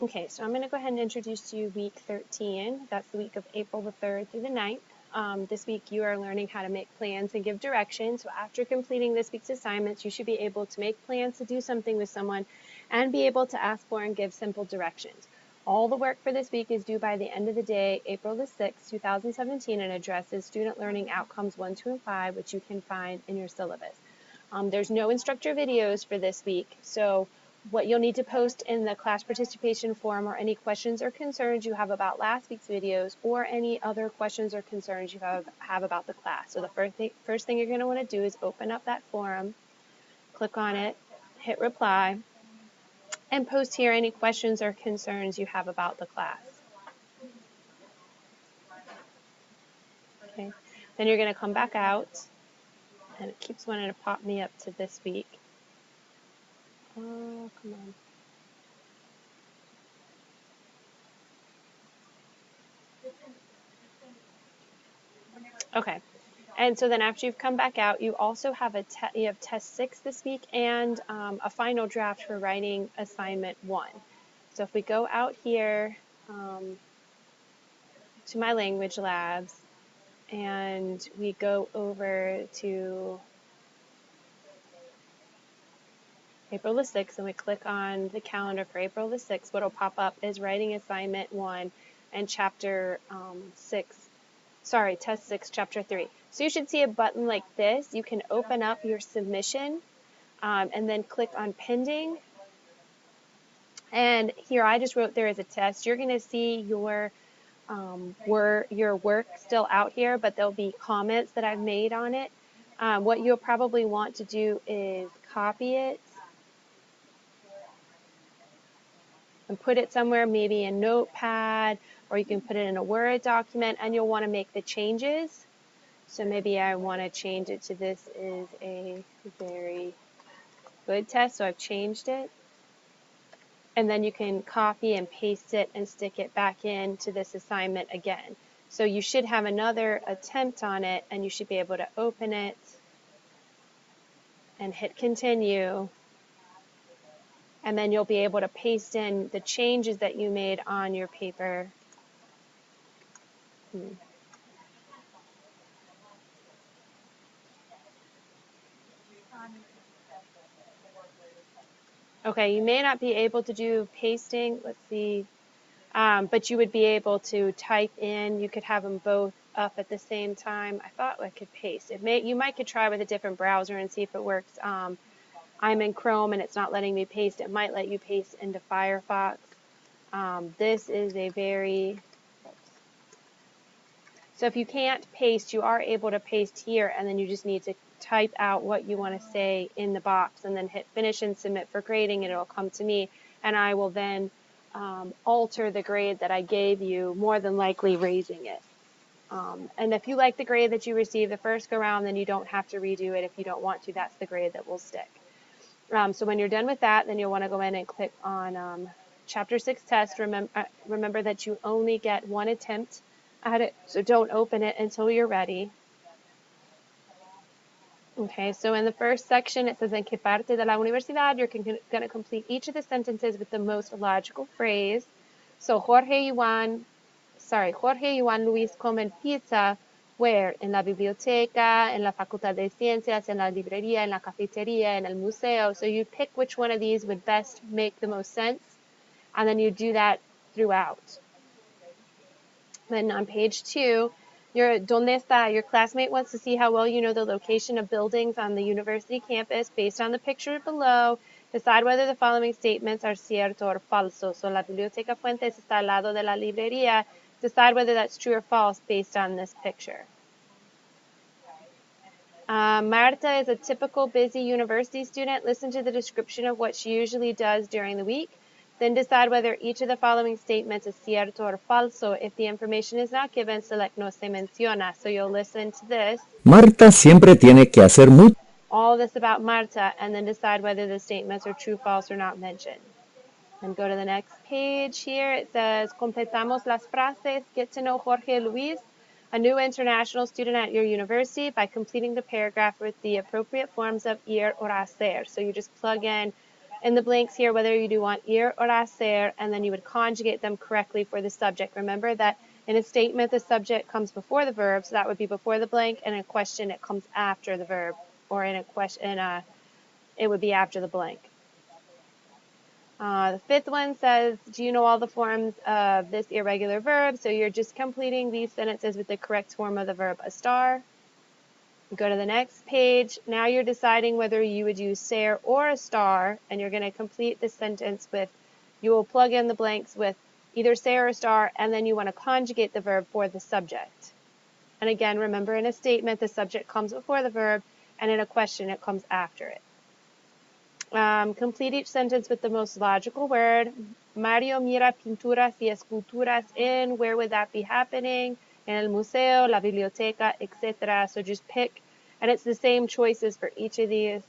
Okay, so I'm going to go ahead and introduce you week 13. That's the week of April the 3rd through the 9th. This week you are learning how to make plans and give directions. So after completing this week's assignments, you should be able to make plans to do something with someone and be able to ask for and give simple directions. All the work for this week is due by the end of the day, April the 6th, 2017, and addresses student learning outcomes 1, 2, and 5, which you can find in your syllabus. There's no instructor videos for this week, so what you'll need to post in the class participation form are any questions or concerns you have about last week's videos or any other questions or concerns you have about the class. So the first thing you're going to want to do is open up that forum, click on it, hit reply, and post here any questions or concerns you have about the class. Okay. Then you're going to come back out, and it keeps wanting to pop me up to this week. Oh, come on. Okay, and so then after you've come back out, you also have you have test 6 this week and a final draft for writing assignment 1. So if we go out here to my language labs and we go over to April the 6th and we click on the calendar for April the 6th, what'll pop up is writing assignment 1 and chapter 6. Sorry, test 6, chapter 3. So you should see a button like this. You can open up your submission and then click on pending. And here I just wrote there is a test. You're going to see your work still out here, but there'll be comments that I've made on it. What you'll probably want to do is copy it and put it somewhere, maybe in Notepad, or you can put it in a Word document, and you'll want to make the changes. So maybe I want to change it to this is a very good test, so I've changed it. And then you can copy and paste it and stick it back into this assignment again. So you should have another attempt on it, and you should be able to open it and hit continue. And then you'll be able to paste in the changes that you made on your paper. Okay, you may not be able to do pasting. Let's see. But you would be able to type in. You could have them both up at the same time. I thought I could paste. You might could try with a different browser and see if it works. I'm in Chrome and it's not letting me paste. It might let you paste into Firefox. This is a very, so if you can't paste, you are able to paste here, and then you just need to type out what you want to say in the box and then hit finish and submit for grading, and it'll come to me, and I will then alter the grade that I gave you, more than likely raising it. And if you like the grade that you received the first go round, then you don't have to redo it. If you don't want to, that's the grade that will stick. So when you're done with that, then you'll want to go in and click on Chapter 6 test. Remember that you only get one attempt at it, so don't open it until you're ready. Okay, so in the first section, it says, en qué parte de la universidad, you're going to complete each of the sentences with the most logical phrase. So Jorge Juan Luis comen pizza, where? En la biblioteca, en la facultad de ciencias, en la librería, en la cafetería, en el museo. So you pick which one of these would best make the most sense, and then you do that throughout. Then on page 2, ¿dónde está? Your classmate wants to see how well you know the location of buildings on the university campus based on the picture below. Decide whether the following statements are cierto or falso. So la biblioteca Fuentes está al lado de la librería. Decide whether that's true or false based on this picture. Marta is a typical busy university student. Listen to the description of what she usually does during the week. Then decide whether each of the following statements is cierto or falso. If the information is not given, select no se menciona. So you'll listen to this. Marta siempre tiene que hacer mucho. All this about Marta, and then decide whether the statements are true, false, or not mentioned. And go to the next page here. It says, completamos las frases. Get to know Jorge Luis, a new international student at your university, by completing the paragraph with the appropriate forms of ir or hacer. So you just plug in in the blanks here whether you do want ir or hacer, and then you would conjugate them correctly for the subject. Remember that in a statement, the subject comes before the verb, so that would be before the blank, and in a question, it comes after the verb, or in a question, it would be after the blank. The fifth one says, do you know all the forms of this irregular verb? So you're just completing these sentences with the correct form of the verb estar. Go to the next page. Now you're deciding whether you would use ser or estar, and you're going to complete the sentence with, you will plug in the blanks with either ser or estar, and then you want to conjugate the verb for the subject. And again, remember, in a statement, the subject comes before the verb, and in a question, it comes after it. Complete each sentence with the most logical word. Mario mira pinturas y esculturas in, where would that be happening? En el museo, la biblioteca, etc. So just pick, and it's the same choices for each of these.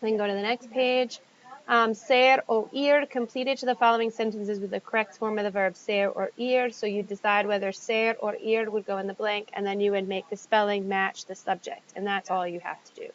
Then go to the next page. Ser o ir, complete each of the following sentences with the correct form of the verb ser or ir. So you decide whether ser or ir would go in the blank, and then you would make the spelling match the subject, and that's all you have to do.